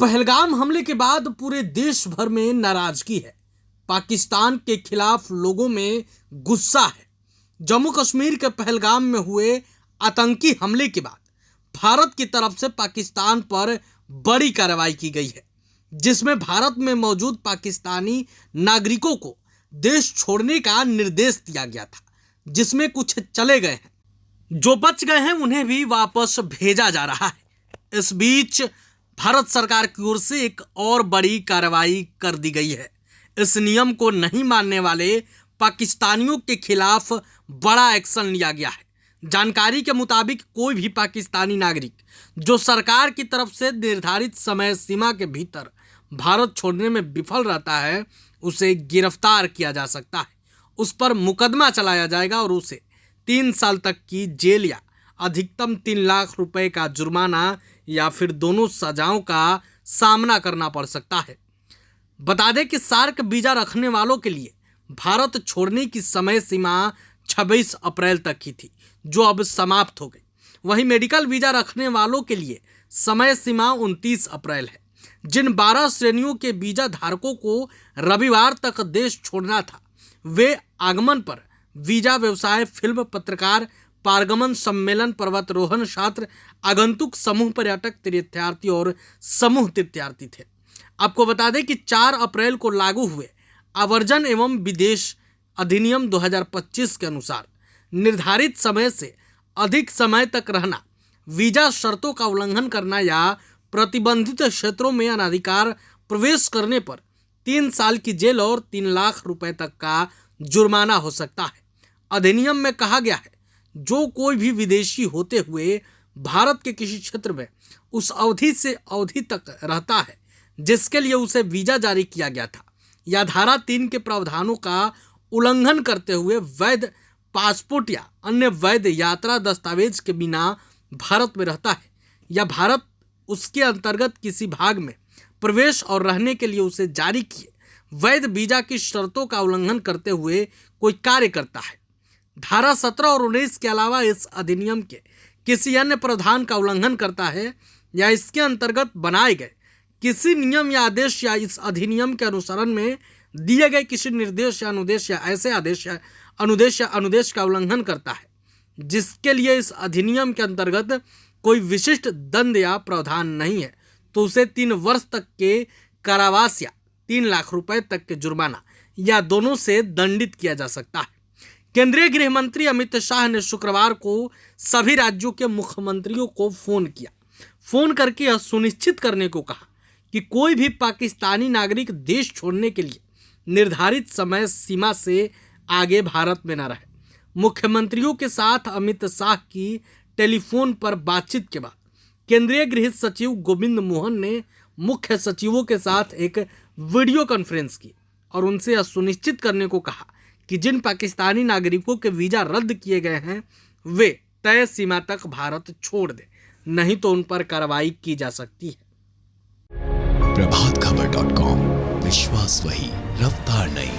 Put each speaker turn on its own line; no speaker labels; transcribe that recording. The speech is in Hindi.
पहलगाम हमले के बाद पूरे देश भर में नाराजगी है। पाकिस्तान के खिलाफ लोगों में गुस्सा है। जम्मू कश्मीर के पहलगाम में हुए आतंकी हमले के बाद भारत की तरफ से पाकिस्तान पर बड़ी कार्रवाई की गई है, जिसमें भारत में मौजूद पाकिस्तानी नागरिकों को देश छोड़ने का निर्देश दिया गया था, जिसमें कुछ चले गए हैं, जो बच गए हैं उन्हें भी वापस भेजा जा रहा है। इस बीच भारत सरकार की ओर से एक और बड़ी कार्रवाई कर दी गई है। इस नियम को नहीं मानने वाले पाकिस्तानियों के खिलाफ बड़ा एक्शन लिया गया है। जानकारी के मुताबिक कोई भी पाकिस्तानी नागरिक जो सरकार की तरफ से निर्धारित समय सीमा के भीतर भारत छोड़ने में विफल रहता है, उसे गिरफ्तार किया जा सकता है, उस पर मुकदमा चलाया जाएगा और उसे 3 साल तक की जेल या अधिकतम 3 लाख रुपए का जुर्माना या फिर दोनों सजाओं का सामना करना पड़ सकता है। बता दें कि सार्क वीजा रखने वालों के लिए भारत छोड़ने की समय सीमा 26 अप्रैल तक की थी, जो अब समाप्त हो गई। वहीं मेडिकल वीजा रखने वालों के लिए समय सीमा 29 अप्रैल है। जिन 12 श्रेणियों के वीजा धारकों को रविवार तक देश छोड़ना था, वे आगमन पर वीजा व्यवसाय, फिल्म, पत्रकार, पारगमन, सम्मेलन, पर्वतारोहण, छात्र, आगंतुक, समूह पर्यटक, तीर्थयात्री और समूह तीर्थयात्री थे। आपको बता दें कि 4 अप्रैल को लागू हुए आवर्जन एवं विदेश अधिनियम 2025 के अनुसार निर्धारित समय से अधिक समय तक रहना, वीजा शर्तों का उल्लंघन करना या प्रतिबंधित क्षेत्रों में अनाधिकार प्रवेश करने पर 3 साल की जेल और 3 लाख रुपए तक का जुर्माना हो सकता है। अधिनियम में कहा गया है, जो कोई भी विदेशी होते हुए भारत के किसी क्षेत्र में उस अवधि से अवधि तक रहता है जिसके लिए उसे वीजा जारी किया गया था, या धारा 3 के प्रावधानों का उल्लंघन करते हुए वैध पासपोर्ट या अन्य वैध यात्रा दस्तावेज के बिना भारत में रहता है, या भारत उसके अंतर्गत किसी भाग में प्रवेश और रहने के लिए उसे जारी किए वैध वीजा की शर्तों का उल्लंघन करते हुए कोई कार्य करता है। धारा 17 और 19 के अलावा इस अधिनियम के किसी अन्य प्रावधान का उल्लंघन करता है या इसके अंतर्गत बनाए गए किसी नियम या आदेश या इस अधिनियम के अनुसरण में दिए गए किसी निर्देश या अनुदेश या ऐसे आदेश या अनुदेश का उल्लंघन करता है जिसके लिए इस अधिनियम के अंतर्गत कोई विशिष्ट दंड या प्रावधान नहीं है, तो उसे 3 वर्ष तक के कारावास या 3 लाख रुपए तक के जुर्माना या दोनों से दंडित किया जा सकता है। केंद्रीय गृह मंत्री अमित शाह ने शुक्रवार को सभी राज्यों के मुख्यमंत्रियों को फोन करके यह सुनिश्चित करने को कहा कि कोई भी पाकिस्तानी नागरिक देश छोड़ने के लिए निर्धारित समय सीमा से आगे भारत में न रहे। मुख्यमंत्रियों के साथ अमित शाह की टेलीफोन पर बातचीत के बाद केंद्रीय गृह सचिव गोविंद मोहन ने मुख्य सचिवों के साथ एक वीडियो कॉन्फ्रेंस की और उनसे यह सुनिश्चित करने को कहा कि जिन पाकिस्तानी नागरिकों के वीजा रद्द किए गए हैं, वे तय सीमा तक भारत छोड़ दें, नहीं तो उन पर कार्रवाई की जा सकती है।
प्रभातखबर.com, विश्वास वही, रफ्तार नहीं।